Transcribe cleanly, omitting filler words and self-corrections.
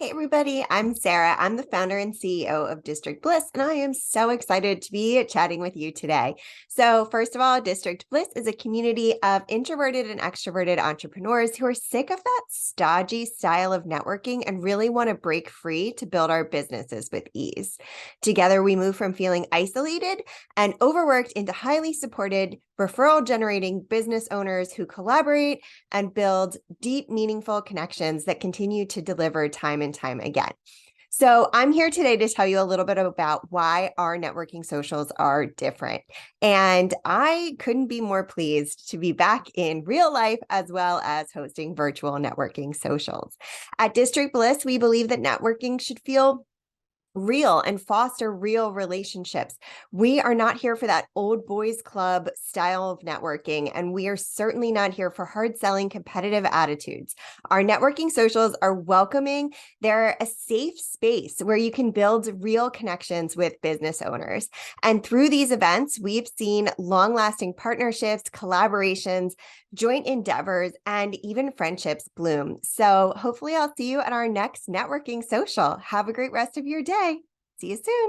Hey everybody, I'm Sarah. I'm the founder and CEO of District Bliss, and I am so excited to be chatting with you today. So, first of all, District Bliss is a community of introverted and extroverted entrepreneurs who are sick of that stodgy style of networking and really want to break free to build our businesses with ease. Together, we move from feeling isolated and overworked into highly supported, referral-generating business owners who collaborate and build deep, meaningful connections that continue to deliver time and time again. So I'm here today to tell you a little bit about why our networking socials are different. And I couldn't be more pleased to be back in real life as well as hosting virtual networking socials. At District Bliss, we believe that networking should feel real and foster real relationships. We are not here for that old boys club style of networking, and we are certainly not here for hard selling competitive attitudes. Our networking socials are welcoming. They're a safe space where you can build real connections with business owners. And through these events, we've seen long-lasting partnerships, collaborations, joint endeavors, and even friendships bloom. So hopefully I'll see you at our next networking social. Have a great rest of your day. See you soon.